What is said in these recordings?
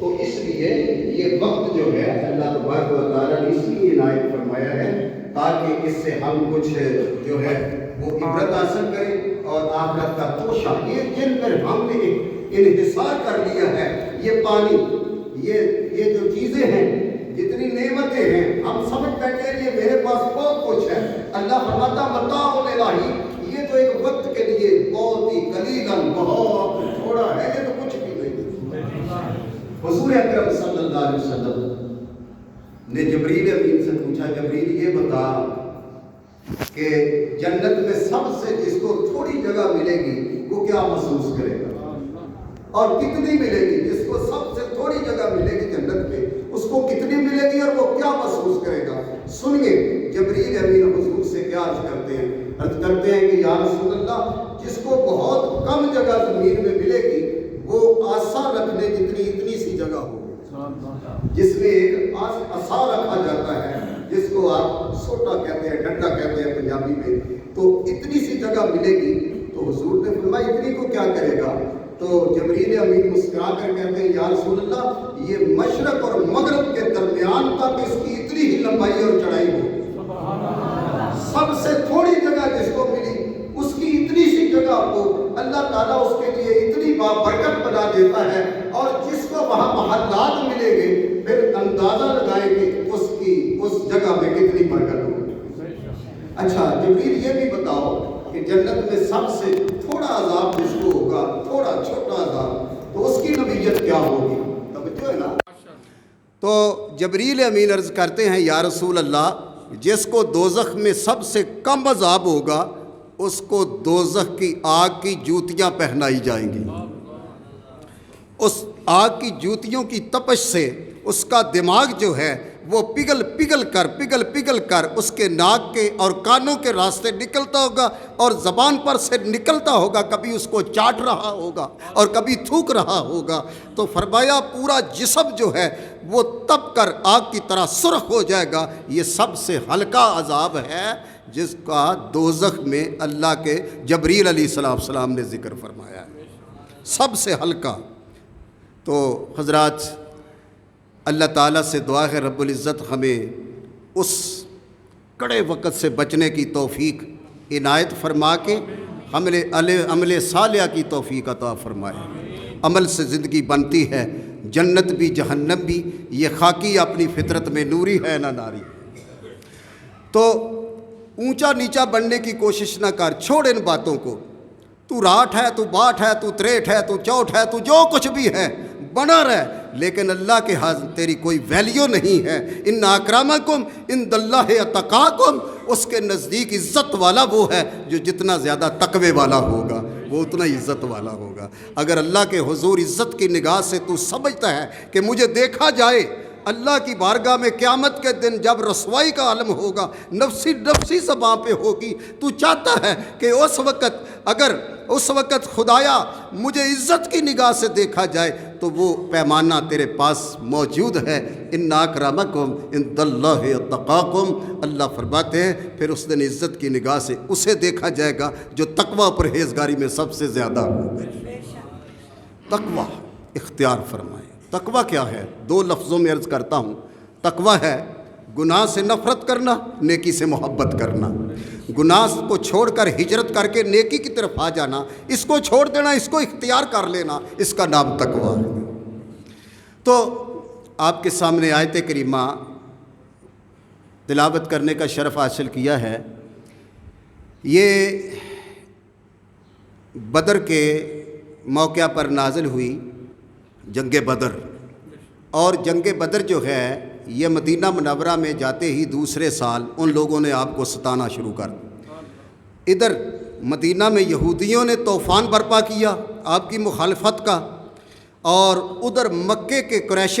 تو اس لیے یہ وقت جو ہے اللہ تبارک و تعالیٰ نے اس لیے عنایت فرمایا ہے تاکہ اس سے ہم کچھ جو ہے وہ عبرت حاصل کریں اور آخرت کا توشہ یہ جن پر ہم نے انحصار کر لیا ہے، یہ پانی، یہ جو چیزیں ہیں، جتنی نعمتیں ہیں، ہم سمجھ بیٹھے ہیں یہ میرے پاس بہت کچھ ہے۔ اللہ فرماتا متاع الہی، یہ تو ایک وقت کے لیے بہت ہی قلیلاً، بہت تھوڑا ہے، یہ تو کچھ بھی نہیں۔ حضور اکرم صلی اللہ علیہ وسلم نے جبریل امین سے پوچھا، جبریل یہ بتا کہ جنت میں سب سے جس کو تھوڑی جگہ ملے گی وہ کیا محسوس کرے گا، اور کتنی ملے گی؟ جس کو سب سے تھوڑی جگہ ملے گی جنت میں اس کو کتنی ملے گی اور وہ کیا محسوس کرے گا؟ سنیے جبریل امین حضور سے کیا عرض کرتے ہیں، عرض کرتے ہیں کہ یا رسول اللہ، جس کو بہت کم جگہ زمین میں ملے گی وہ آسا رکھنے جتنی اتنی سی جگہ ہوگی، جس میں ایک آسا رکھا جاتا ہے جس کو آپ سوٹا کہتے ہیں، ڈنڈا کہتے ہیں پنجابی میں، تو اتنی سی جگہ ملے گی۔ تو حضور نے فرمایا اتنی کو کیا کرے گا؟ تو جبریل امین مسکرا کر کہتے ہیں یا رسول اللہ، یہ مشرق اور مغرب کے درمیان تک اس کی اتنی ہی لمبائی اور چڑھائی ہو۔ سب سے تھوڑی جگہ جس کو ملی اس کی اتنی سی جگہ کو اللہ تعالیٰ اس کے لیے اتنی بابرکت بنا دیتا ہے، اور جس کو وہاں محلات ملیں گے پھر اندازہ لگائیں کہ اس جگہ میں کتنی برکت ہوگی۔ اچھا جبریل یہ بھی بتاؤ کہ جنت میں سب سے تھوڑا عذاب جس کو ہوگا، تھوڑا چھوٹا عذاب، تو اس کی نوعیت کیا ہوگی؟ توجہ ہے نا؟ تو جبریل امین عرض کرتے ہیں یا رسول اللہ، جس کو دوزخ میں سب سے کم عذاب ہوگا اس کو دوزخ کی آگ کی جوتیاں پہنائی جائیں گی۔ اس آگ کی جوتیوں کی تپش سے اس کا دماغ جو ہے وہ پگھل کر اس کے ناک کے اور کانوں کے راستے نکلتا ہوگا اور زبان پر سے نکلتا ہوگا، کبھی اس کو چاٹ رہا ہوگا اور کبھی تھوک رہا ہوگا۔ تو فرمایا پورا جسم جو ہے وہ تپ کر آگ کی طرح سرخ ہو جائے گا۔ یہ سب سے ہلکا عذاب ہے جس کا دوزخ میں اللہ کے جبریل علیہ السلام نے ذکر فرمایا ہے، سب سے ہلکا۔ تو حضرات اللہ تعالیٰ سے دعا ہے رب العزت ہمیں اس کڑے وقت سے بچنے کی توفیق عنایت فرما کے عمل صالحہ کی توفیق عطا فرمائے۔ عمل سے زندگی بنتی ہے، جنت بھی جہنم بھی، یہ خاکی اپنی فطرت میں نوری ہے نہ ناری۔ تو اونچا نیچا بننے کی کوشش نہ کر، چھوڑ ان باتوں کو۔ تو راٹھ ہے، تو باٹھ ہے، تو تریٹھ ہے، تو چوٹ ہے، تو جو کچھ بھی ہے بنا رہ، لیکن اللہ کے ہاں تیری کوئی ویلیو نہیں ہے۔ ان اکرمکم عند اللہ اتقاکم، اس کے نزدیک عزت والا وہ ہے جو جتنا زیادہ تقوی والا ہوگا وہ اتنا عزت والا ہوگا۔ اگر اللہ کے حضور عزت کی نگاہ سے تو سمجھتا ہے کہ مجھے دیکھا جائے، اللہ کی بارگاہ میں قیامت کے دن جب رسوائی کا عالم ہوگا، نفسی زباں پہ ہوگی، تو چاہتا ہے کہ اس وقت خدایا مجھے عزت کی نگاہ سے دیکھا جائے، تو وہ پیمانہ تیرے پاس موجود ہے۔ ان اکرمکم عند اللہ اتقاکم، اللہ فرماتے ہیں پھر اس دن عزت کی نگاہ سے اسے دیکھا جائے گا جو تقوی پرہیزگاری میں سب سے زیادہ ہوگا۔ تقوی اختیار فرمائے۔ تقوی کیا ہے؟ دو لفظوں میں عرض کرتا ہوں۔ تقوی ہے گناہ سے نفرت کرنا، نیکی سے محبت کرنا۔ گناہ کو چھوڑ کر ہجرت کر کے نیکی کی طرف آ جانا، اس کو چھوڑ دینا، اس کو اختیار کر لینا، اس کا نام تقوی ہے۔ تو آپ کے سامنے آیت کریمہ تلاوت کرنے کا شرف حاصل کیا ہے۔ یہ بدر کے موقع پر نازل ہوئی، جنگ بدر۔ اور جنگ بدر جو ہے یہ مدینہ منورہ میں جاتے ہی دوسرے سال ان لوگوں نے آپ کو ستانا شروع کر دیا۔ ادھر مدینہ میں یہودیوں نے طوفان برپا کیا آپ کی مخالفت کا، اور ادھر مکے کے قریش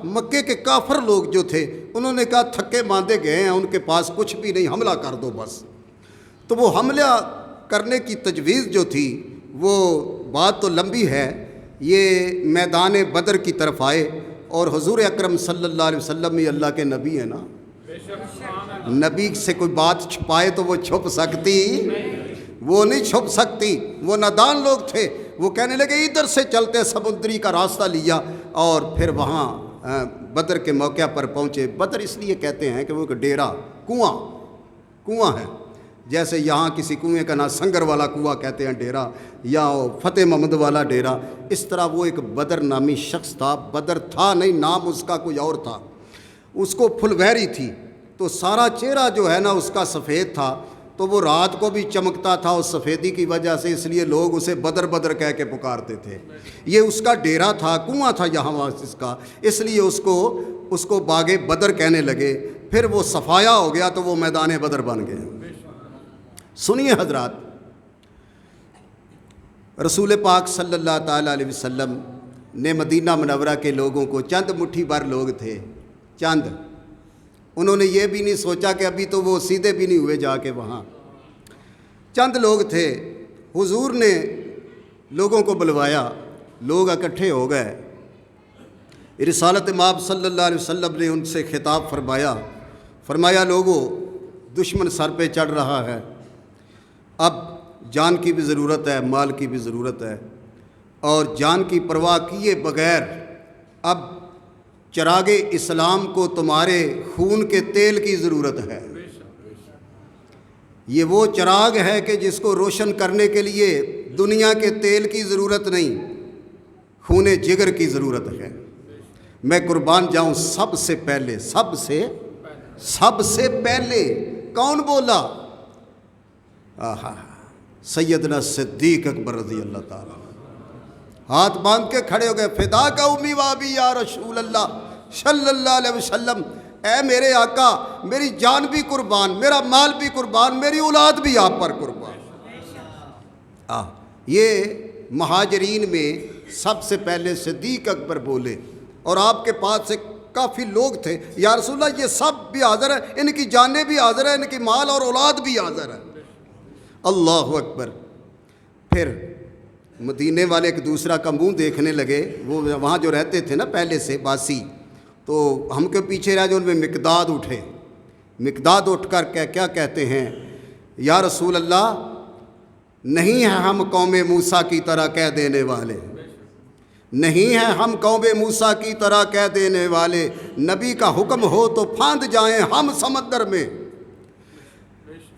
مکے کے کافر لوگ جو تھے انہوں نے کہا تھکے ماندے گئے ہیں، ان کے پاس کچھ بھی نہیں، حملہ کر دو بس۔ تو وہ حملہ کرنے کی تجویز جو تھی وہ بات تو لمبی ہے۔ یہ میدان بدر کی طرف آئے، اور حضور اکرم صلی اللہ علیہ وسلم ہی اللہ کے نبی ہیں نا، نبی سے کوئی بات چھپائے تو وہ چھپ سکتی؟ وہ نہیں چھپ سکتی۔ وہ نادان لوگ تھے، وہ کہنے لگے ادھر سے چلتے، سمندری کا راستہ لیا اور پھر وہاں بدر کے موقع پر پہنچے۔ بدر اس لیے کہتے ہیں کہ وہ ایک ڈیرا کنواں ہے، جیسے یہاں کسی کنویں کا نام سنگر والا کنواں کہتے ہیں ڈیرا، یا فتح محمد والا ڈیرا، اس طرح وہ ایک بدر نامی شخص تھا۔ بدر تھا نہیں، نام اس کا کوئی اور تھا۔ اس کو پھلویری تھی، تو سارا چہرہ جو ہے نا اس کا سفید تھا، تو وہ رات کو بھی چمکتا تھا اس سفیدی کی وجہ سے، اس لیے لوگ اسے بدر بدر کہہ کے پکارتے تھے۔ یہ اس کا ڈیرا تھا، کنواں تھا یہاں اس کا، اس لیے اس کو باغ بدر کہنے لگے۔ پھر وہ صفایا ہو گیا تو وہ میدان بدر بن گئے۔ سنیے حضرات، رسول پاک صلی اللہ تعالیٰ علیہ وسلم نے مدینہ منورہ کے لوگوں کو، چند مٹھی بھر لوگ تھے، چند، انہوں نے یہ بھی نہیں سوچا کہ ابھی تو وہ سیدھے بھی نہیں ہوئے جا کے وہاں، چند لوگ تھے۔ حضور نے لوگوں کو بلوایا، لوگ اکٹھے ہو گئے۔ رسالت مآب صلی اللہ علیہ وسلم نے ان سے خطاب فرمایا لوگوں، دشمن سر پہ چڑھ رہا ہے، اب جان کی بھی ضرورت ہے، مال کی بھی ضرورت ہے، اور جان کی پرواہ کیے بغیر اب چراغ اسلام کو تمہارے خون کے تیل کی ضرورت ہے۔ یہ وہ چراغ ہے کہ جس کو روشن کرنے کے لیے دنیا کے تیل کی ضرورت نہیں، خون جگر کی ضرورت ہے۔ میں قربان جاؤں، سب سے پہلے کون بولا؟ سیدنا صدیق اکبر رضی اللہ تعالیٰ، ہاتھ باندھ کے کھڑے ہو گئے، فدا کا امی وابی یا رسول اللہ صلی اللہ علیہ وسلم، اے میرے آقا، میری جان بھی قربان، میرا مال بھی قربان، میری اولاد بھی آپ پر قربان۔ یہ مہاجرین میں سب سے پہلے صدیق اکبر بولے، اور آپ کے پاس سے کافی لوگ تھے، یا رسول اللہ یہ سب بھی حاضر ہیں، ان کی جانیں بھی حاضر ہیں، ان کی مال اور اولاد بھی حاضر ہے۔ اللہ اکبر۔ پھر مدینے والے ایک دوسرا کا منہ دیکھنے لگے، وہ وہاں جو رہتے تھے نا پہلے سے باسی، تو ہم کے پیچھے رہ جو ان میں مقداد اٹھ کر کیا کہتے ہیں؟ یا رسول اللہ، نہیں ہیں ہم قوم موسیٰ کی طرح کہہ دینے والے، نہیں ہیں ہم قوم موسیٰ کی طرح کہہ دینے والے، نبی کا حکم ہو تو پھاند جائیں ہم سمندر میں،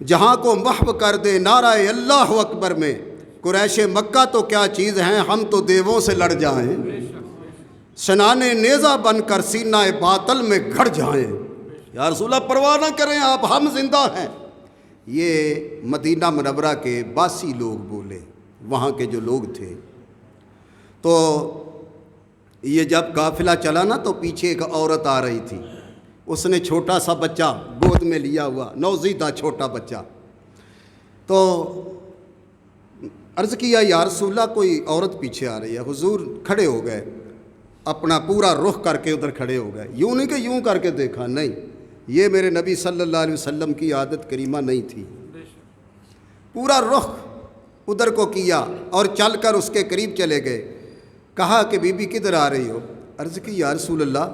جہاں کو محو کر دے نعرہ اللہ اکبر میں، قریش مکہ تو کیا چیز ہیں، ہم تو دیووں سے لڑ جائیں، سنان نیزہ بن کر سینہ باطل میں گھڑ جائیں، یا رسول اللہ پرواہ نہ کریں آپ، ہم زندہ ہیں۔ یہ مدینہ منورہ کے باسی لوگ بولے، وہاں کے جو لوگ تھے۔ تو یہ جب قافلہ چلا نا تو پیچھے ایک عورت آ رہی تھی، اس نے چھوٹا سا بچہ گود میں لیا ہوا، نوزیدہ چھوٹا بچہ، تو عرض کیا یا رسول اللہ کوئی عورت پیچھے آ رہی ہے۔ حضور کھڑے ہو گئے، اپنا پورا رخ کر کے ادھر کھڑے ہو گئے، یوں نہیں کہ یوں کر کے دیکھا، نہیں، یہ میرے نبی صلی اللہ علیہ وسلم کی عادت کریمہ نہیں تھی، پورا رخ ادھر کو کیا اور چل کر اس کے قریب چلے گئے۔ کہا کہ بی بی کدھر آ رہی ہو؟ عرض کی یا رسول اللہ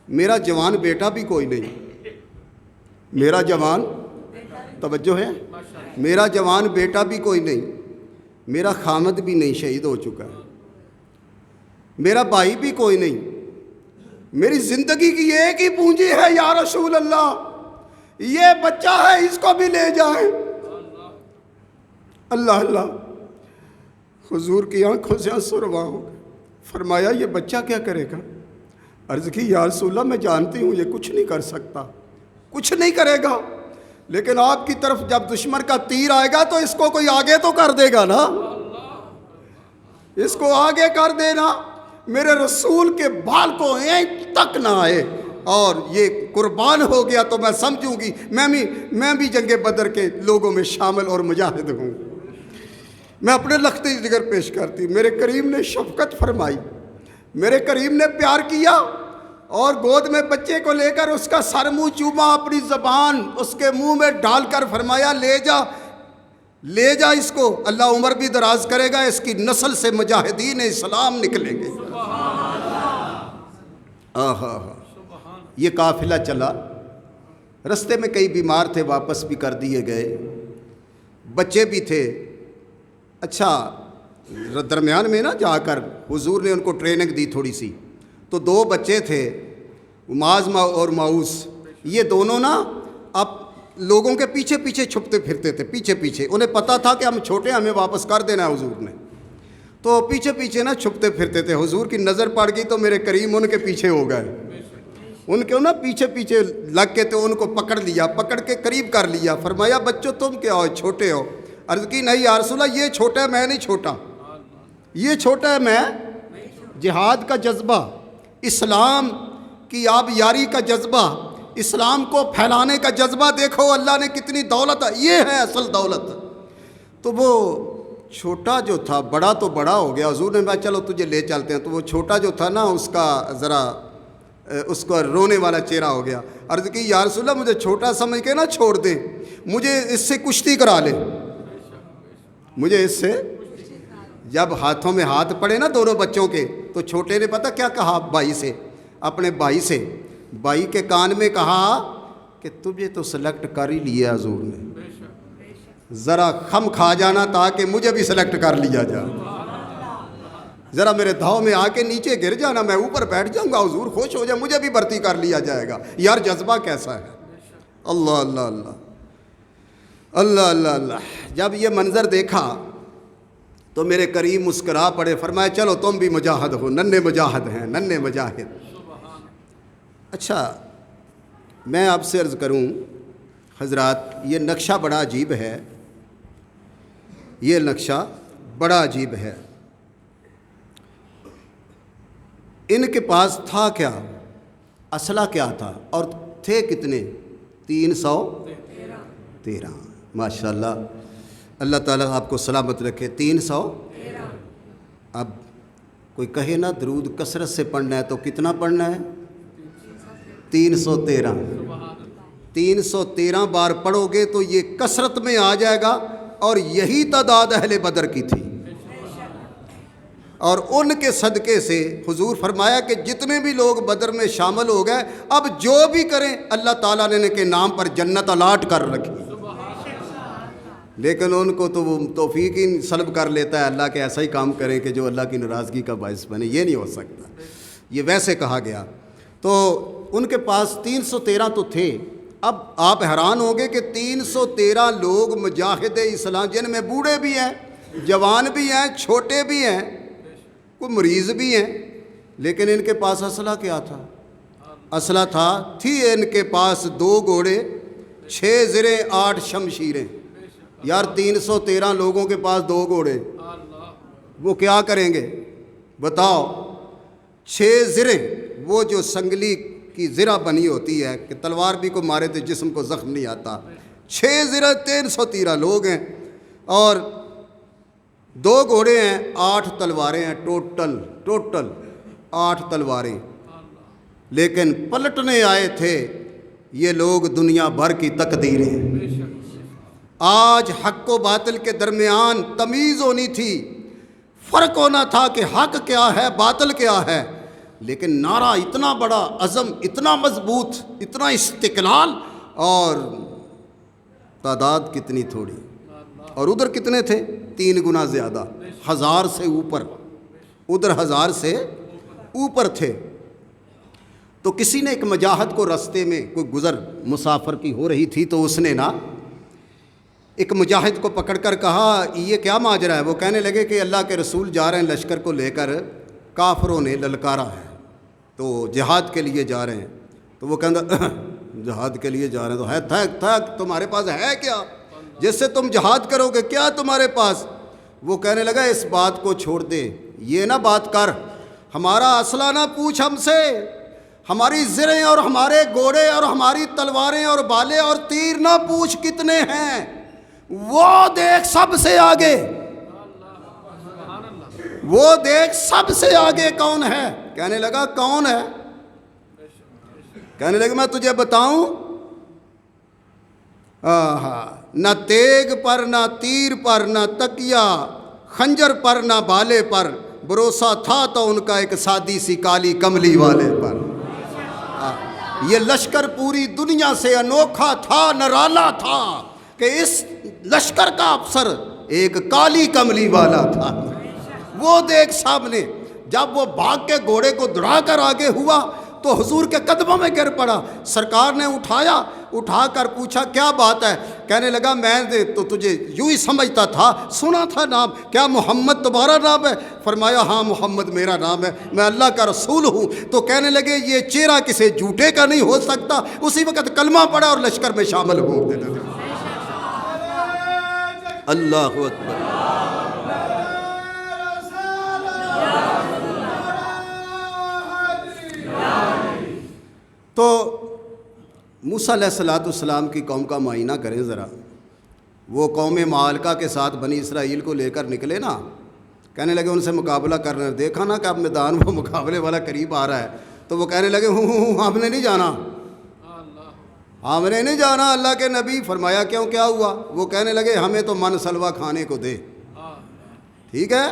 میرا جوان بیٹا بھی کوئی نہیں، میرا جوان، توجہ ہے، میرا جوان بیٹا بھی کوئی نہیں، میرا خامد بھی نہیں، شہید ہو چکا ہے، میرا بھائی بھی کوئی نہیں، میری زندگی کی ایک ہی پونجی ہے یا رسول اللہ، یہ بچہ ہے، اس کو بھی لے جائیں۔ اللہ اللہ، حضور کی آنکھوں سے آنسو رواں ہو گئے۔ فرمایا یہ بچہ کیا کرے گا؟ عرض کی یا رسول اللہ میں جانتی ہوں یہ کچھ نہیں کر سکتا، کچھ نہیں کرے گا، لیکن آپ کی طرف جب دشمن کا تیر آئے گا تو اس کو کوئی آگے تو کر دے گا نا، اس کو آگے کر دینا، میرے رسول کے بال کو اینٹ تک نہ آئے اور یہ قربان ہو گیا تو میں سمجھوں گی میں بھی جنگ بدر کے لوگوں میں شامل اور مجاہد ہوں۔ میں اپنے لخت جگر پیش کرتی، میرے کریم نے شفقت فرمائی، میرے کریم نے پیار کیا اور گود میں بچے کو لے کر اس کا سر منہ چوما، اپنی زبان اس کے منہ میں ڈال کر فرمایا لے جا اس کو، اللہ عمر بھی دراز کرے گا، اس کی نسل سے مجاہدین اسلام نکلیں گے۔ یہ قافلہ چلا، رستے میں کئی بیمار تھے، واپس بھی کر دیے گئے، بچے بھی تھے۔ اچھا درمیان میں نا جا کر حضور نے ان کو ٹریننگ دی تھوڑی سی، تو دو بچے تھے معاذ اور ماؤس، یہ دونوں نا اب لوگوں کے پیچھے پیچھے چھپتے پھرتے تھے، پیچھے پیچھے، انہیں پتہ تھا کہ ہم چھوٹے ہمیں واپس کر دینا ہے حضور نے، تو پیچھے پیچھے نا چھپتے پھرتے تھے۔ حضور کی نظر پڑ گئی تو میرے کریم ان کے پیچھے ہو گئے، ان کے نا پیچھے پیچھے لگ کے تو ان کو پکڑ لیا، پکڑ کے قریب کر لیا۔ فرمایا بچوں تم کیا ہو، چھوٹے ہو؟ عرض کی نہیں یا رسول اللہ، یہ چھوٹا ہے، میں نہیں چھوٹا، یہ چھوٹا ہے میں۔ جہاد کا جذبہ، اسلام کی آب یاری کا جذبہ، اسلام کو پھیلانے کا جذبہ، دیکھو اللہ نے کتنی دولت، یہ ہے اصل دولت۔ تو وہ چھوٹا جو تھا، بڑا تو بڑا ہو گیا، حضور نے کہا چلو تجھے لے چلتے ہیں، تو وہ چھوٹا جو تھا نا اس کا ذرا اس کو رونے والا چہرہ ہو گیا۔ عرض کی یا رسول اللہ مجھے چھوٹا سمجھ کے نہ چھوڑ دیں، مجھے اس سے کشتی کرا لے، مجھے اس سے۔ جب ہاتھوں میں ہاتھ پڑے نا دونوں بچوں کے، تو چھوٹے نے پتہ کیا کہا بھائی سے، اپنے بھائی سے، بھائی کے کان میں کہا کہ تجھے تو سلیکٹ کر ہی لیا حضور نے، ذرا خم کھا جانا تاکہ مجھے بھی سلیکٹ کر لیا جائے، ذرا میرے دھاؤ میں آ کے نیچے گر جانا، میں اوپر بیٹھ جاؤں گا، حضور خوش ہو جائے، مجھے بھی بھرتی کر لیا جائے گا۔ یار جذبہ کیسا ہے، اللہ اللہ اللہ اللہ اللہ اللہ۔ جب یہ منظر دیکھا تو میرے کریم مسکرا پڑے، فرمایا چلو تم بھی مجاہد ہو، ننھے مجاہد ہیں، ننھے مجاہد۔ اچھا میں آپ سے عرض کروں حضرات، یہ نقشہ بڑا عجیب ہے، یہ نقشہ بڑا عجیب ہے۔ ان کے پاس تھا کیا، اسلحہ کیا تھا، اور تھے کتنے؟ 313۔ ماشاءاللہ، اللہ تعالیٰ آپ کو سلامت رکھے۔ 313۔ اب کوئی کہے نا درود کثرت سے پڑھنا ہے تو کتنا پڑھنا ہے؟ 313۔ 313 بار پڑھو گے تو یہ کثرت میں آ جائے گا، اور یہی تعداد اہل بدر کی تھی، اور ان کے صدقے سے حضور فرمایا کہ جتنے بھی لوگ بدر میں شامل ہو گئے، اب جو بھی کریں اللہ تعالیٰ نے ان کے نام پر جنت الاٹ کر رکھی، لیکن ان کو تو وہ توفیق ہی سلب کر لیتا ہے اللہ کے ایسا ہی کام کریں کہ جو اللہ کی ناراضگی کا باعث بنے، یہ نہیں ہو سکتا، یہ ویسے کہا گیا۔ تو ان کے پاس 313 تو تھے۔ اب آپ حیران ہوں گے کہ 313 لوگ مجاہد اسلام، جن میں بوڑھے بھی ہیں، جوان بھی ہیں، چھوٹے بھی ہیں، کوئی مریض بھی ہیں، لیکن ان کے پاس اسلحہ کیا تھا؟ اسلحہ تھی ان کے پاس 2 گھوڑے، 6 زریں، 8 شمشیریں۔ یار 313 لوگوں کے پاس 2 گھوڑے، وہ کیا کریں گے بتاؤ؟ 6 زریں، وہ جو سنگلی کی زرہ بنی ہوتی ہے کہ تلوار بھی کو مارے تو جسم کو زخم نہیں آتا، 6 زرہ 313 لوگ ہیں، اور 2 گھوڑے ہیں، 8 تلواریں ہیں، ٹوٹل 8 تلواریں۔ لیکن پلٹنے آئے تھے یہ لوگ دنیا بھر کی تقدیریں۔ آج حق و باطل کے درمیان تمیز ہونی تھی، فرق ہونا تھا کہ حق کیا ہے باطل کیا ہے، لیکن نعرہ اتنا بڑا، عزم اتنا مضبوط، اتنا استقلال، اور تعداد کتنی تھوڑی، اور ادھر کتنے تھے؟ 3 گنا زیادہ، 1000 سے اوپر، ادھر 1000 سے اوپر تھے۔ تو کسی نے ایک مجاہد کو رستے میں کوئی گزر مسافر کی ہو رہی تھی، تو اس نے نا ایک مجاہد کو پکڑ کر کہا یہ کیا ماجرا ہے؟ وہ کہنے لگے کہ اللہ کے رسول جا رہے ہیں لشکر کو لے کر، کافروں نے للکارا ہے تو جہاد کے لیے جا رہے ہیں۔ تو وہ کہنا جہاد کے لیے جا رہے ہیں تو ہے تھا تمہارے پاس ہے کیا جس سے تم جہاد کرو گے؟ کیا تمہارے پاس؟ وہ کہنے لگا اس بات کو چھوڑ دے، یہ نہ بات کر، ہمارا اسلحہ نہ پوچھ ہم سے، ہماری زریں اور ہمارے گھوڑے اور ہماری تلواریں اور بالے اور تیر نہ پوچھ کتنے ہیں، وہ دیکھ سب سے آگے، وہ دیکھ سب سے آگے کون ہے۔ کہنے لگا کون ہے؟ کہنے لگا میں تجھے بتاؤں، نہ تیگ پر نہ تیر پر نہ تکیا خنجر پر نہ بالے پر، بھروسہ تھا تو ان کا ایک سادی سی کالی کملی والے پر۔ یہ لشکر پوری دنیا سے انوکھا تھا، نرالا تھا کہ اس لشکر کا افسر ایک کالی کملی والا تھا۔ وہ دیکھ سامنے، جب وہ بھاگ کے گھوڑے کو دوڑا کر آگے ہوا تو حضور کے قدموں میں گر پڑا. سرکار نے اٹھا کر پوچھا کیا بات ہے؟ کہنے لگا میں تو تجھے یوں ہی سمجھتا تھا، سنا تھا نام، کیا محمد تمہارا نام ہے؟ فرمایا ہاں محمد میرا نام ہے، میں اللہ کا رسول ہوں. تو کہنے لگے یہ چہرہ کسی جھوٹے کا نہیں ہو سکتا. اسی وقت کلمہ پڑا اور لشکر میں شامل ہو. اللہ اکبر. تو موسیٰ علیہ السلام کی قوم کا معائنہ کریں ذرا. وہ قوم معالکہ کے ساتھ بنی اسرائیل کو لے کر نکلے نا، کہنے لگے ان سے مقابلہ کرنا. دیکھا نا کہ اب میدان وہ مقابلے والا قریب آ رہا ہے تو وہ کہنے لگے ہم نے نہیں جانا، ہم نے نہیں جانا اللہ کے نبی. فرمایا کیوں، کیا ہوا؟ وہ کہنے لگے ہمیں تو من سلوا کھانے کو دے. ٹھیک ہے،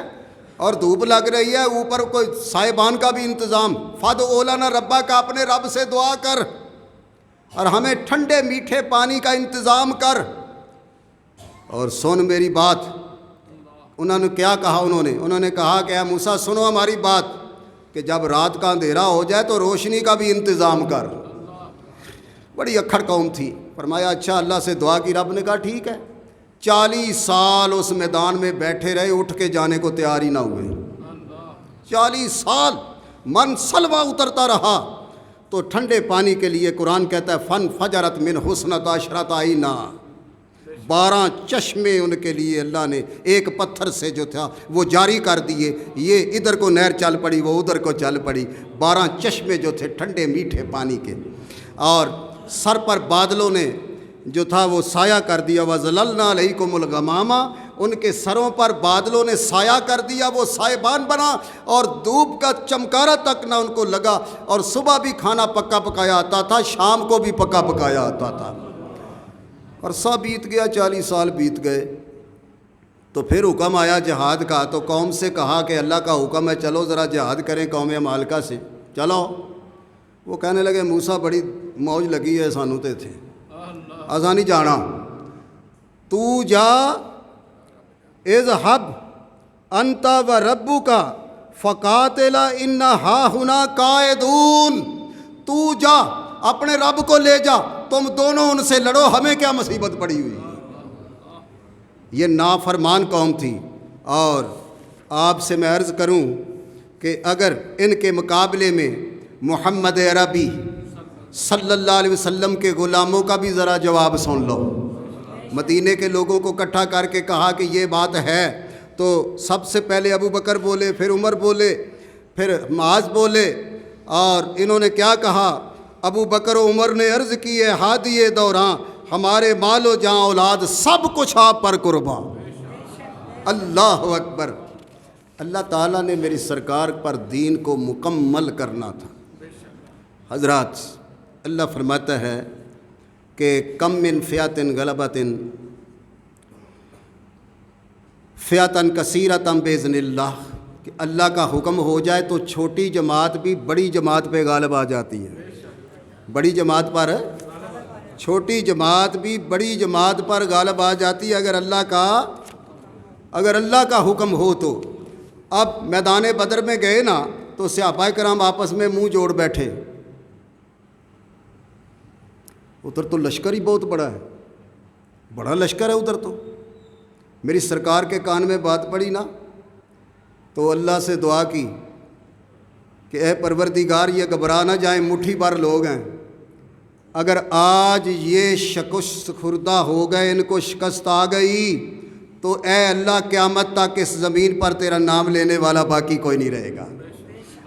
اور دھوپ لگ رہی ہے، اوپر کوئی صاحبان کا بھی انتظام. فَادْعُ لَنَا رَبَّكَ، اپنے رب سے دعا کر اور ہمیں ٹھنڈے میٹھے پانی کا انتظام کر. اور سن میری بات. انہوں نے کیا کہا؟ انہوں نے کہا کہ اے موسیٰ سنو ہماری بات، کہ جب رات کا اندھیرا ہو جائے تو روشنی کا بھی انتظام کر. بڑی اکھڑ قوم تھی. فرمایا اچھا اللہ سے دعا کی. رب نے کہا ٹھیک ہے. 40 سال اس میدان میں بیٹھے رہے، اٹھ کے جانے کو تیار ہی نہ ہوئے. 40 سال من سلوا اترتا رہا. تو ٹھنڈے پانی کے لیے قرآن کہتا ہے فن فجرت من حسنۃ عشرۃ عینا، 12 چشمے ان کے لیے اللہ نے ایک پتھر سے جو تھا وہ جاری کر دیے. یہ ادھر کو نہر چل پڑی، وہ ادھر کو چل پڑی. 12 چشمے جو تھے ٹھنڈے میٹھے پانی کے. اور سر پر بادلوں نے جو تھا وہ سایہ کر دیا. وَظَلَلْنَا عَلَيْكُمُ الْغَمَامَ، ان کے سروں پر بادلوں نے سایہ کر دیا، وہ سائبان بنا اور دھوپ کا چمکارا تک نہ ان کو لگا. اور صبح بھی کھانا پکا پکایا آتا تھا، شام کو بھی پکا پکایا آتا تھا. عرصہ بیت گیا، 40 سال بیت گئے. تو پھر حکم آیا جہاد کا. تو قوم سے کہا کہ اللہ کا حکم ہے چلو ذرا جہاد کریں قوم مالکہ سے، چلو. وہ کہنے لگے موسیٰ بڑی موج لگی ہے سانوں تے تھے، اساں نہیں جانا. تو جا، اذهب انت و ربک فقاتلا انا ہاہنا قاعدون. تو جا، اپنے رب کو لے جا، تم دونوں ان سے لڑو، ہمیں کیا مصیبت پڑی ہوئی. یہ نافرمان قوم تھی. اور آپ سے میں عرض کروں کہ اگر ان کے مقابلے میں محمد عربی صلی اللہ علیہ وسلم کے غلاموں کا بھی ذرا جواب سن لو. مدینے کے لوگوں کو اکٹھا کر کے کہا کہ یہ بات ہے. تو سب سے پہلے ابو بکر بولے، پھر عمر بولے، پھر معاذ بولے. اور انہوں نے کیا کہا؟ ابو بکر و عمر نے عرض کی ہے ہادی دوراں، ہمارے مال و جان اولاد سب کچھ آپ پر قربان. اللہ اکبر. اللہ تعالیٰ نے میری سرکار پر دین کو مکمل کرنا تھا. حضرات اللہ فرماتا ہے کہ کم من فیات غلبت فیاتن کثیرتم باذن اللہ، کہ اللہ کا حکم ہو جائے تو چھوٹی جماعت بھی بڑی جماعت پہ غالب آ جاتی ہے. بڑی جماعت پر، چھوٹی جماعت بھی بڑی جماعت پر غالب آ جاتی ہے اگر اللہ کا حکم ہو تو. اب میدان بدر میں گئے نا تو صحابہ کرام آپس میں منہ جوڑ بیٹھے. ادھر تو لشکر ہی بہت بڑا ہے، بڑا لشکر ہے ادھر تو. میری سرکار کے کان میں بات پڑی نا تو اللہ سے دعا کی کہ اے پروردگار یہ گھبرا نہ جائیں، مٹھی بھر لوگ ہیں، اگر آج یہ شکست خوردہ ہو گئے، ان کو شکست آ گئی تو اے اللہ قیامت تک اس زمین پر تیرا نام لینے والا باقی کوئی نہیں رہے گا.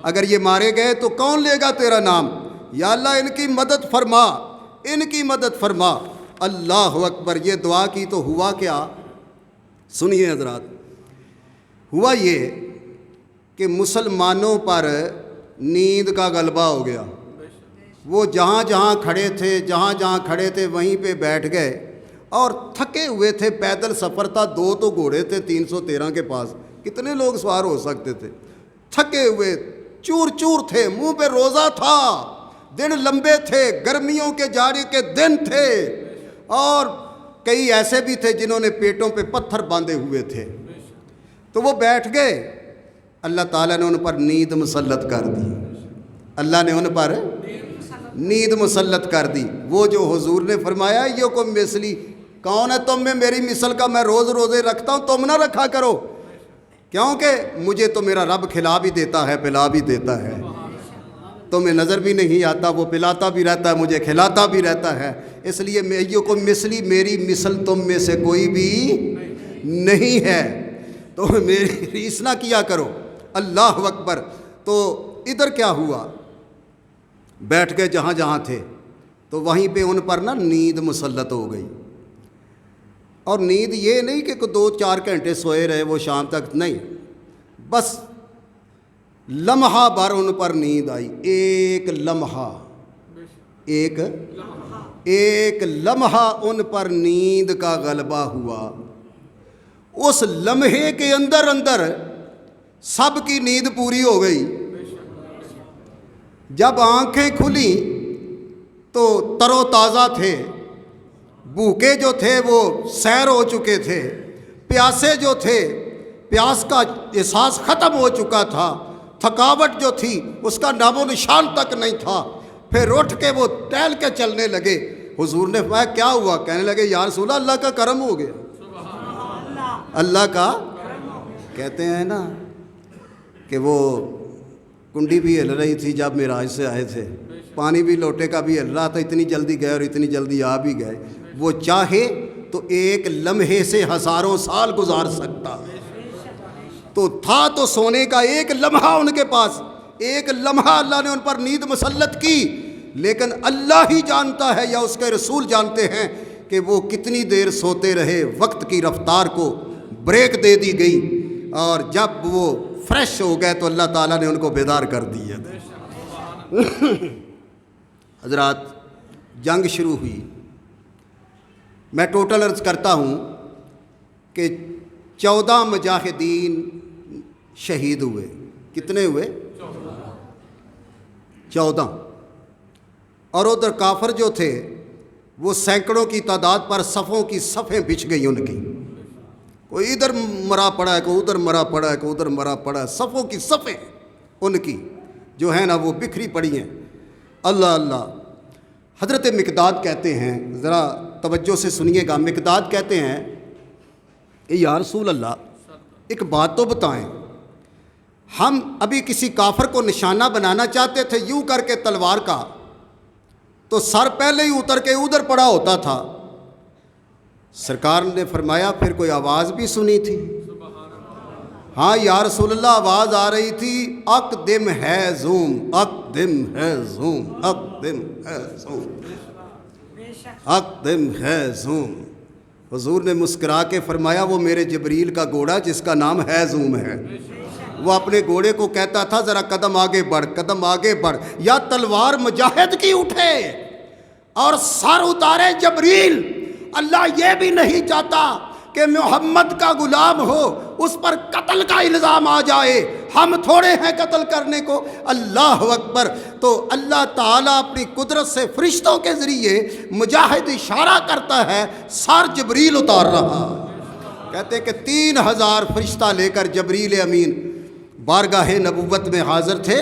اگر یہ مارے گئے تو کون لے گا تیرا نام؟ یا اللہ ان کی مدد فرما، ان کی مدد فرما. اللہ اکبر. یہ دعا کی تو ہوا کیا؟ سنیے حضرات. ہوا یہ کہ مسلمانوں پر نیند کا غلبہ ہو گیا. وہ جہاں جہاں کھڑے تھے وہیں پہ بیٹھ گئے اور تھکے ہوئے تھے. پیدل سفر تھا، 2 تو گھوڑے تھے 313 کے پاس، کتنے لوگ سوار ہو سکتے تھے. تھکے ہوئے چور چور تھے، منہ پہ روزہ تھا، دن لمبے تھے، گرمیوں کے جاڑے کے دن تھے. اور کئی ایسے بھی تھے جنہوں نے پیٹوں پہ پتھر باندھے ہوئے تھے. تو وہ بیٹھ گئے اللہ تعالیٰ نے ان پر نیند مسلط کر دی. اللہ نے ان پر نیند مسلط کر دی. وہ جو حضور نے فرمایا یہ کو مثلی کون ہے تم میں میری مثل کا، میں روز روزے رکھتا ہوں تم نہ رکھا کرو، کیونکہ مجھے تو میرا رب کھلا بھی دیتا ہے پلا بھی دیتا ہے، تمہیں نظر بھی نہیں آتا، وہ پلاتا بھی رہتا ہے مجھے کھلاتا بھی رہتا ہے. اس لیے یہ کو مثلی میری مثل تم میں سے کوئی بھی نہیں ہے، تو میری ریس نہ کیا کرو. اللہ اکبر. تو ادھر کیا ہوا، بیٹھ کے جہاں جہاں تھے تو وہیں پہ ان پر نا نیند مسلط ہو گئی. اور نیند یہ نہیں کہ 2-4 گھنٹے سوئے رہے وہ شام تک، نہیں، بس لمحہ بھر ان پر نیند آئی. ایک لمحہ ان پر نیند کا غلبہ ہوا. اس لمحے کے اندر سب کی نیند پوری ہو گئی. جب آنکھیں کھلی تو تر و تازہ تھے، بھوکے جو تھے وہ سیر ہو چکے تھے، پیاسے جو تھے پیاس کا احساس ختم ہو چکا تھا، تھکاوٹ جو تھی اس کا نام و نشان تک نہیں تھا. پھر اٹھ کے وہ ٹہل کے چلنے لگے. حضور نے فرمایا کیا ہوا؟ کہنے لگے یا رسول اللہ کا کرم ہو گیا. اللہ کا کہتے ہیں نا کہ وہ کنڈی بھی ہل رہی تھی جب معراج سے آئے تھے، پانی بھی لوٹے کا بھی ہل رہا تھا، اتنی جلدی گئے اور اتنی جلدی آ بھی گئے. وہ چاہے تو ایک لمحے سے ہزاروں سال گزار سکتا. تو تھا تو سونے کا ایک لمحہ ان کے پاس، ایک لمحہ اللہ نے ان پر نیند مسلط کی. لیکن اللہ ہی جانتا ہے یا اس کے رسول جانتے ہیں کہ وہ کتنی دیر سوتے رہے. وقت کی رفتار کو بریک دے دی گئی اور جب وہ فریش ہو گئے تو اللہ تعالیٰ نے ان کو بیدار کر دیا. حضرات جنگ شروع ہوئی. میں ٹوٹل عرض کرتا ہوں کہ 14 مجاہدین شہید ہوئے. کتنے ہوئے؟ 14. اور ادھر کافر جو تھے وہ سینکڑوں کی تعداد پر صفوں کی صفیں بچھ گئی ان کی. کوئی ادھر مرا پڑا ہے، کوئی ادھر مرا پڑا ہے، کوئی ادھر مرا پڑا ہے. صفوں کی صفیں ان کی جو ہے نا وہ بکھری پڑی ہیں. اللہ اللہ. حضرت مقداد کہتے ہیں، ذرا توجہ سے سنیے گا. مقداد کہتے ہیں یا رسول اللہ ایک بات تو بتائیں، ہم ابھی کسی کافر کو نشانہ بنانا چاہتے تھے یوں کر کے تلوار کا، تو سر پہلے ہی اتر کے ادھر پڑا ہوتا تھا. سرکار نے فرمایا پھر کوئی آواز بھی سنی تھی؟ ہاں یا رسول اللہ آواز آ رہی تھی، اقدم ہے زوم، اقدم ہے زوم، اقدم ہے زوم، اقدم ہے زوم. حضور نے مسکرا کے فرمایا وہ میرے جبریل کا گھوڑا جس کا نام ہے زوم ہے. وہ اپنے گھوڑے کو کہتا تھا ذرا قدم آگے بڑھ، قدم آگے بڑھ. یا تلوار مجاہد کی اٹھے اور سر اتارے جبریل. اللہ یہ بھی نہیں چاہتا کہ محمد کا غلام ہو اس پر قتل کا الزام آ جائے. ہم تھوڑے ہیں قتل کرنے کو. اللہ اکبر. تو اللہ تعالیٰ اپنی قدرت سے فرشتوں کے ذریعے مجاہد اشارہ کرتا ہے، سر جبریل اتار رہا. کہتے ہیں کہ 3000 فرشتہ لے کر جبریل امین بارگاہ نبوت میں حاضر تھے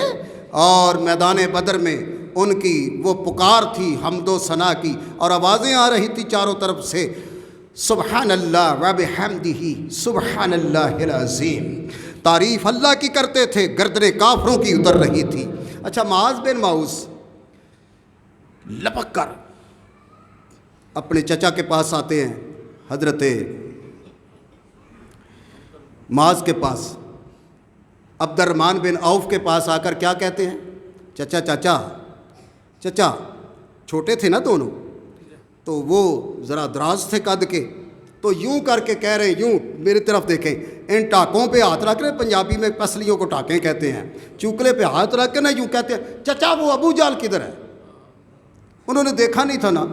اور میدان بدر میں ان کی وہ پکار تھی حمد و ثنا کی، اور آوازیں آ رہی تھی چاروں طرف سے، سبحان اللہ و بحمدہ سبحان اللہ العظیم. تعریف اللہ کی کرتے تھے، گردنیں کافروں کی اتر رہی تھی. اچھا معاذ بن معوذ لپک کر اپنے چچا کے پاس آتے ہیں، حضرت معاذ کے پاس، عبد الرحمن بن عوف کے پاس آ کر کیا کہتے ہیں؟ چچا چچا چچا. چھوٹے تھے نا دونوں، تو وہ ذرا دراز تھے قد کے، تو یوں کر کے کہہ رہے ہیں، یوں میری طرف دیکھیں، ان ٹاکوں پہ ہاتھ رکھ رہے. پنجابی میں پسلیوں کو ٹاکیں کہتے ہیں. چوکلے پہ ہاتھ رکھ کے نا یوں کہتے ہیں چچا وہ ابو جال کدھر ہے؟ انہوں نے دیکھا نہیں تھا نا.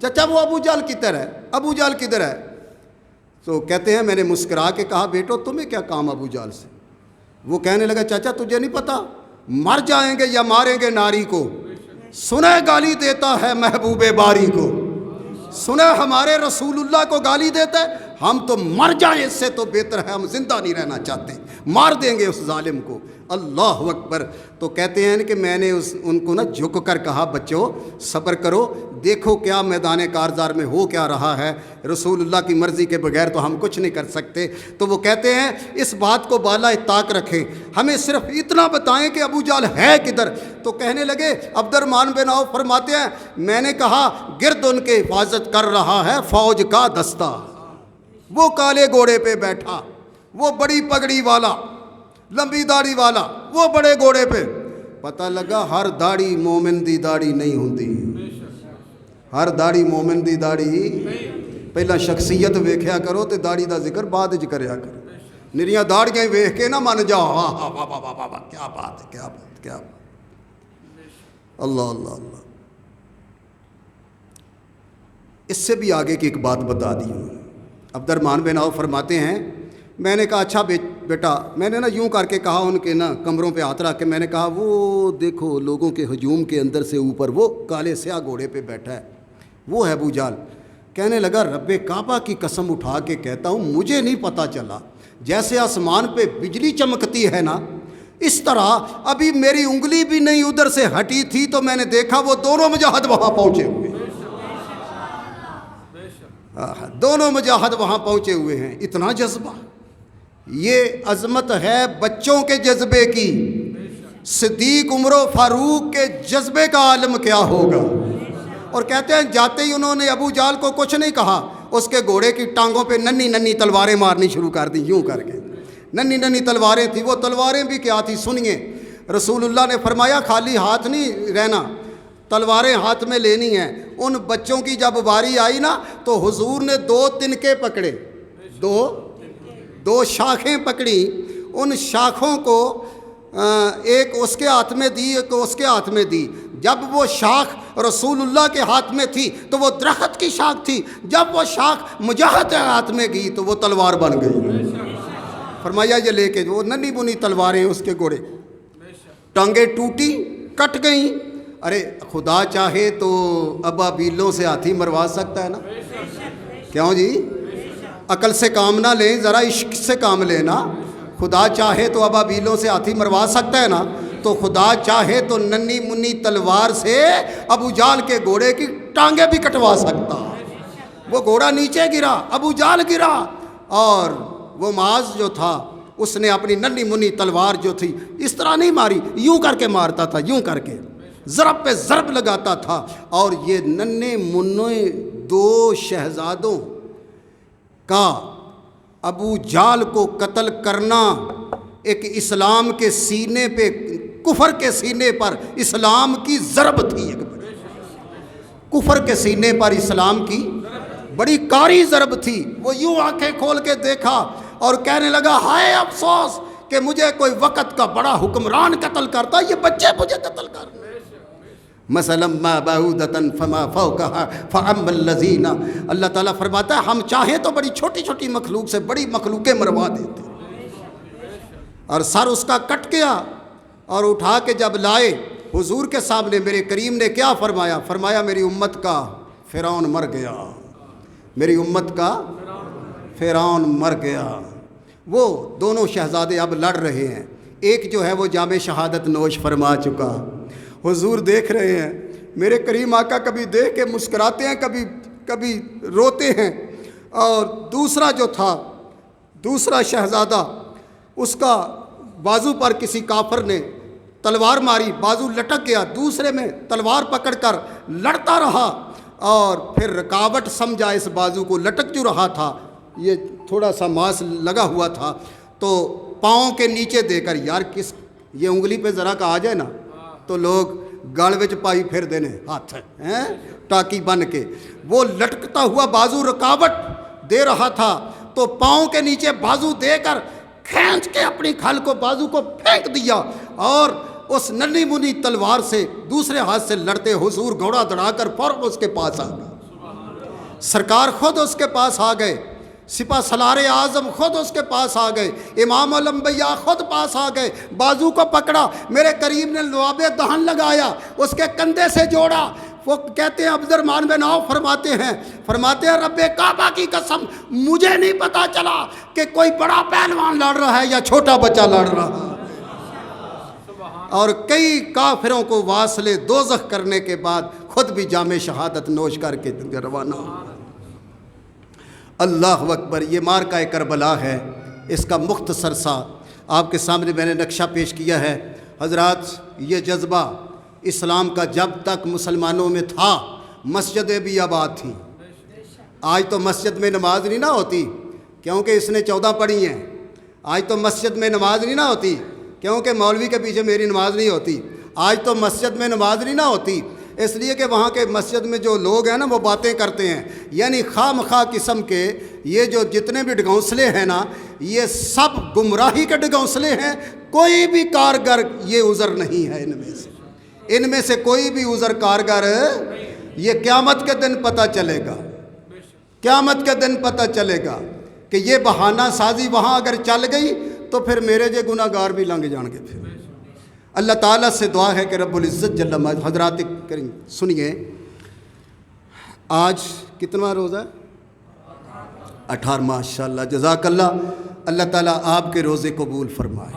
چچا وہ ابو جال کدھر ہے؟ ابو جال کدھر ہے؟ تو کہتے ہیں میں نے مسکرا کے کہا بیٹو تمہیں کیا کام ابو جال سے؟ وہ کہنے لگا چچا تجھے نہیں پتا مر جائیں گے یا ماریں گے ناری کو، سنے گالی دیتا ہے محبوب باری کو، سنے ہمارے رسول اللہ کو گالی دیتا ہے. ہم تو مر جائیں اس سے تو بہتر ہے، ہم زندہ نہیں رہنا چاہتے. مار دیں گے اس ظالم کو۔ اللہ اکبر۔ تو کہتے ہیں کہ میں نے ان کو نا جھک کر کہا بچوں صبر کرو، دیکھو کیا میدان کارزار میں ہو کیا رہا ہے، رسول اللہ کی مرضی کے بغیر تو ہم کچھ نہیں کر سکتے۔ تو وہ کہتے ہیں اس بات کو بالائے طاق رکھیں، ہمیں صرف اتنا بتائیں کہ ابو جہل ہے کدھر۔ تو کہنے لگے عبد الرحمن بن عوف فرماتے ہیں میں نے کہا گرد ان کے حفاظت کر رہا ہے فوج کا دستہ، وہ کالے گھوڑے پہ بیٹھا، وہ بڑی پگڑی والا، لمبی داڑھی والا، وہ بڑے گھوڑے پہ۔ پتہ لگا ہر داڑھی مومن دی داڑھی نہیں ہوتی، ہر داڑھی مومن دی داڑھی، پہلا شخصیت ویکھیا کرو تے داڑھی دا ذکر بعد وچ کریا کرو، نریاں داڑھیاں ویکھ کے نہ من جاؤ واہ واہ واہ واہ واہ کیا بات ہے، کیا بات، کیا بات۔ اللہ اللہ اللہ۔ اس سے بھی آگے کی ایک بات بتا دی انہوں نے۔ عبد الرحمن بن عوف فرماتے ہیں میں نے کہا اچھا بیٹا، میں نے نا یوں کر کے کہا ان کے نا کمروں پہ ہاتھ رکھ کے میں نے کہا وہ دیکھو لوگوں کے ہجوم کے اندر سے اوپر وہ کالے سیاہ گھوڑے پہ بیٹھا ہے، وہ ہے ابو جہل۔ کہنے لگا رب کعبہ کی قسم اٹھا کے کہتا ہوں مجھے نہیں پتہ چلا، جیسے آسمان پہ بجلی چمکتی ہے نا اس طرح ابھی میری انگلی بھی نہیں ادھر سے ہٹی تھی تو میں نے دیکھا وہ دونوں مجاہد وہاں پہنچے ہوئے، دونوں مجاہد وہاں پہنچے ہوئے ہیں۔ اتنا جذبہ، یہ عظمت ہے بچوں کے جذبے کی، صدیق عمر و فاروق کے جذبے کا عالم کیا ہوگا۔ اور کہتے ہیں جاتے ہی انہوں نے ابو جہل کو کچھ نہیں کہا، اس کے گھوڑے کی ٹانگوں پہ ننھی ننھی تلواریں مارنی شروع کر دی، یوں کر کے ننھی ننھی تلواریں تھیں۔ وہ تلواریں بھی کیا تھی سنیے، رسول اللہ نے فرمایا خالی ہاتھ نہیں رہنا، تلواریں ہاتھ میں لینی ہیں۔ ان بچوں کی جب باری آئی نا تو حضور نے 2 تنکے پکڑے، دو شاخیں پکڑی، ان شاخوں کو ایک اس کے ہاتھ میں دی ایک اس کے ہاتھ میں دی۔ جب وہ شاخ رسول اللہ کے ہاتھ میں تھی تو وہ درخت کی شاخ تھی، جب وہ شاخ مجاہد کے ہاتھ میں گئی تو وہ تلوار بن گئی۔ فرمایا یہ لے کے وہ ننھی بنی تلواریں اس کے گھوڑے، ٹانگیں ٹوٹی کٹ گئیں۔ ارے خدا چاہے تو ابابیلوں سے ہاتھی مروا سکتا ہے نا، کیوں جی؟ عقل سے کام نہ لیں، ذرا عشق سے کام لینا۔ خدا چاہے تو ابابیلوں سے ہاتھی مروا سکتا ہے نا، تو خدا چاہے تو ننھی منی تلوار سے ابو جہل کے گھوڑے کی ٹانگیں بھی کٹوا سکتا۔ وہ گھوڑا نیچے گرا، ابو جہل گرا، اور وہ معاذ جو تھا اس نے اپنی ننھی منی تلوار جو تھی اس طرح نہیں ماری، یوں کر کے مارتا تھا، یوں کر کے ضرب پہ ضرب لگاتا تھا۔ اور یہ ننھے منے 2 شہزادوں کا ابو جہل کو قتل کرنا ایک اسلام کے سینے پہ، کفر کے سینے پر اسلام کی ضرب تھی، ایک کفر کے سینے پر اسلام کی بڑی کاری ضرب تھی۔ وہ یوں آنکھیں کھول کے دیکھا اور کہنے لگا ہائے افسوس کہ مجھے کوئی وقت کا بڑا حکمران قتل کرتا، یہ بچے مجھے قتل کر۔ مثلا ما بعودۃ فما فوقها فاما الذین، اللہ تعالیٰ فرماتا ہے ہم چاہیں تو بڑی چھوٹی چھوٹی مخلوق سے بڑی مخلوقیں مروا دیتے۔ اور سر اس کا کٹ گیا اور اٹھا کے جب لائے حضور کے سامنے، میرے کریم نے کیا فرمایا؟ فرمایا میری امت کا فرعون مر گیا، میری امت کا فرعون مر گیا۔ وہ دونوں شہزادے اب لڑ رہے ہیں، ایک جو ہے وہ جام شہادت نوش فرما چکا، حضور دیکھ رہے ہیں، میرے کریم آقا کبھی دیکھ کے مسکراتے ہیں، کبھی روتے ہیں۔ اور دوسرا جو تھا، دوسرا شہزادہ، اس کا بازو پر کسی کافر نے تلوار ماری، بازو لٹک گیا، دوسرے میں تلوار پکڑ کر لڑتا رہا، اور پھر رکاوٹ سمجھا اس بازو کو، لٹک جو رہا تھا، یہ تھوڑا سا ماس لگا ہوا تھا، تو پاؤں کے نیچے دے کر، یار کس یہ انگلی پہ ذرا کا آ جائے نا تو لوگ گال وچ پائی پھر دینے ہاتھ ہیں ٹاکی بن کے، وہ لٹکتا ہوا بازو رکاوٹ دے رہا تھا، تو پاؤں کے نیچے بازو دے کر کھینچ کے اپنی کھال کو بازو کو پھینک دیا، اور اس ننھی منی تلوار سے دوسرے ہاتھ سے لڑتے حضور گھوڑا دڑا کر فوراً اس کے پاس آ گئے، سرکار خود اس کے پاس آ گئے، سپہ سالار اعظم خود اس کے پاس آ گئے، امام الانبیاء خود پاس آ گئے، بازو کو پکڑا، میرے کریم نے لعاب دہن لگایا، اس کے کندھے سے جوڑا، وہ کہتے ہیں عبد الرحمن بن عوف فرماتے ہیں رب کعبہ کی قسم مجھے نہیں پتا چلا کہ کوئی بڑا پہلوان لڑ رہا ہے یا چھوٹا بچہ لڑ رہا ہے۔ اور کئی کافروں کو واصل دوزخ کرنے کے بعد خود بھی جام شہادت نوش کر کے روانہ۔ اللہ اکبر۔ یہ معرکہ کربلا ہے، اس کا مختصر سا آپ کے سامنے میں نے نقشہ پیش کیا ہے۔ حضرات یہ جذبہ اسلام کا جب تک مسلمانوں میں تھا مسجدیں بھی آباد تھیں۔ آج تو مسجد میں نماز نہیں نہ ہوتی کیونکہ اس نے 14 پڑھی ہیں۔ آج تو مسجد میں نماز نہیں نہ ہوتی کیونکہ مولوی کے پیچھے میری نماز نہیں ہوتی۔ آج تو مسجد میں نماز نہیں نہ ہوتی اس لیے کہ وہاں کے مسجد میں جو لوگ ہیں نا وہ باتیں کرتے ہیں، یعنی خواہ مخواہ قسم کے یہ جو جتنے بھی ڈگونسلے ہیں نا یہ سب گمراہی کے ڈگونسلے ہیں۔ کوئی بھی کارگر یہ عذر نہیں ہے ان میں سے کوئی بھی عذر کارگر۔ یہ قیامت کے دن پتہ چلے گا، قیامت کے دن پتہ چلے گا کہ یہ بہانہ سازی وہاں اگر چل گئی تو پھر میرے جو گناہ گار بھی لنگ جان گے۔ پھر اللہ تعالیٰ سے دعا ہے کہ رب العزت جل مجدہ۔ حضرات کریم سنیے، آج کتنا روزہ ہے؟ 18۔ ماشاءاللہ، جزاک اللہ۔ اللہ تعالیٰ آپ کے روزے قبول فرمائے۔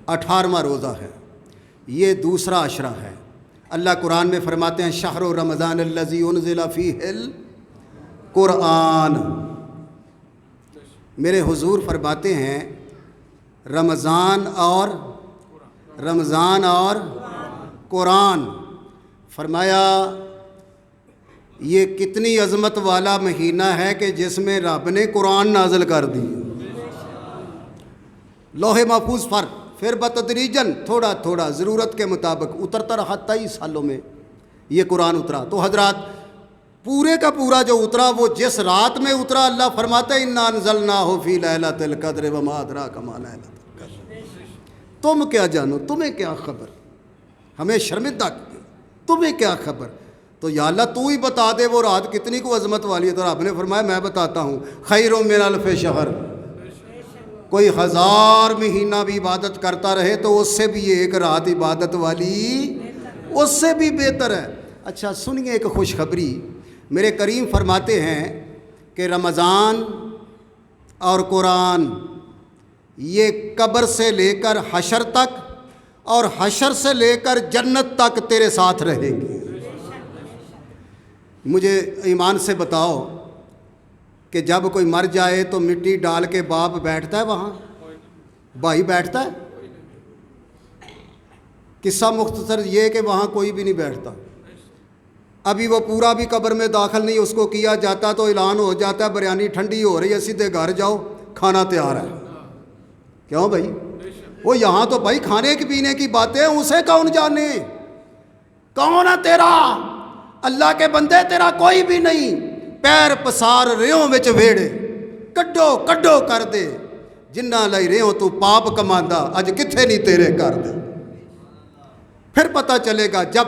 18واں روزہ ہے، یہ دوسرا عشرہ ہے۔ اللہ قرآن میں فرماتے ہیں شہر رمضان الذی انزل فیہ القرآن۔ میرے حضور فرماتے ہیں رمضان اور قرآن، فرمایا یہ کتنی عظمت والا مہینہ ہے کہ جس میں رب نے قرآن نازل کر دی۔ لوح محفوظ پر پھر بتدریجاً تھوڑا تھوڑا ضرورت کے مطابق اترتا رہا۔ 23 سالوں میں یہ قرآن اترا۔ تو حضرات پورے کا پورا جو اترا وہ جس رات میں اترا اللہ فرماتا ہے انا انزلناہ فی لیلۃ القدر وما ادراک ما لیلۃ القدر۔ تم کیا جانو، تمہیں کیا خبر، ہمیں شرمندہ کیا، تمہیں کیا خبر۔ تو یا اللہ تو ہی بتا دے وہ رات کتنی کو عظمت والی ہے۔ تو آپ نے فرمایا میں بتاتا ہوں، خیر من الف شہر۔ کوئی 1000 مہینہ بھی عبادت کرتا رہے تو اس سے بھی ایک رات عبادت والی اس سے بھی بہتر ہے۔ اچھا سنیے ایک خوشخبری، میرے کریم فرماتے ہیں کہ رمضان اور قرآن یہ قبر سے لے کر حشر تک اور حشر سے لے کر جنت تک تیرے ساتھ رہیں گے۔ مجھے ایمان سے بتاؤ کہ جب کوئی مر جائے تو مٹی ڈال کے باپ بیٹھتا ہے وہاں، بھائی بیٹھتا ہے؟ قصہ مختصر یہ کہ وہاں کوئی بھی نہیں بیٹھتا۔ ابھی وہ پورا بھی قبر میں داخل نہیں، اس کو کیا جاتا تو اعلان ہو جاتا ہے بریانی ٹھنڈی ہو رہی ہے، سیدھے گھر جاؤ کھانا تیار ہے۔ کیوں بھائی؟ وہ یہاں تو بھائی کھانے کی پینے کی باتیں ہیں، اسے کون جانے؟ کون ہے تیرا؟ اللہ کے بندے تیرا کوئی بھی نہیں۔ پیر پسار ریوں وچ ویڑے کڈو کڈو کر دے، جنہ لئی ریوں تو پاپ کماندا اج کتھے نہیں تیرے کر دے۔ پھر پتہ چلے گا جب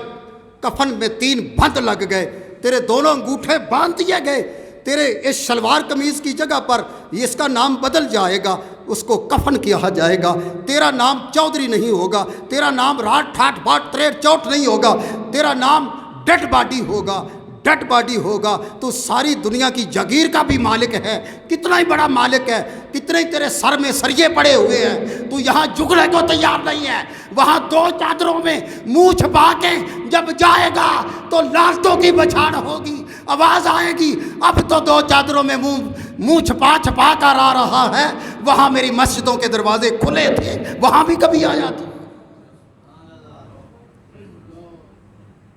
کفن میں 3 بند لگ گئے، تیرے دونوں انگوٹھے باندھ دیے گئے، تیرے اس شلوار قمیض کی جگہ پر اس کا نام بدل جائے گا، اس کو کفن کیا جائے گا۔ تیرا نام چودھری نہیں ہوگا، تیرا نام راٹ ٹھاٹ باٹ تریٹ چوٹ نہیں ہوگا، تیرا نام ڈیڈ باڈی ہوگا، ڈیڈ باڈی ہوگا۔ تو ساری دنیا کی جاگیر کا بھی مالک ہے، کتنا ہی بڑا مالک ہے، کتنے ہی تیرے سر میں سریے پڑے ہوئے ہیں، تو یہاں جھکنے کو تیار نہیں ہے۔ وہاں 2 چادروں میں منہ چھپا کے جب جائے گا تو لالٹوں کی بچھاڑ ہوگی، آواز آئے گی اب تو 2 چادروں میں منہ چھپا چھپا کر آ رہا ہے۔ وہاں میری مسجدوں کے دروازے کھلے تھے، وہاں بھی کبھی آیا تھا،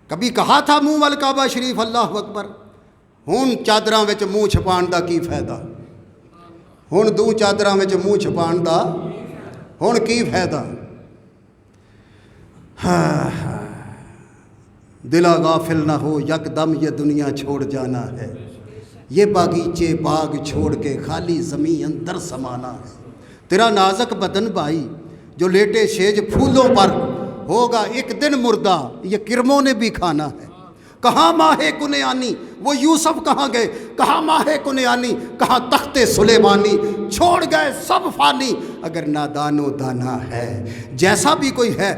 کبھی کہا تھا منہ والکعبہ شریف اللہ اکبر۔ ہن چادراں وچ منہ چھپان دا کی فائدہ؟ ہن 2 چادراں وچ منہ چھپان دا ہن کی فائدہ؟ دلا غافل نہ ہو یکدم یہ دنیا چھوڑ جانا ہے، یہ باغیچے باغ چھوڑ کے خالی زمین اندر سمانا ہے۔ تیرا نازک بدن بھائی جو لیٹے شیج پھولوں پر ہوگا ایک دن مردہ، یہ کرموں نے بھی کھانا ہے۔ کہاں ماہ کنیانی، وہ یوسف کہاں گئے؟ کہاں ماہ کنیانی، کہاں تخت سلیمانی، چھوڑ گئے سب فانی، اگر نادان و دانا ہے۔ جیسا بھی کوئی ہے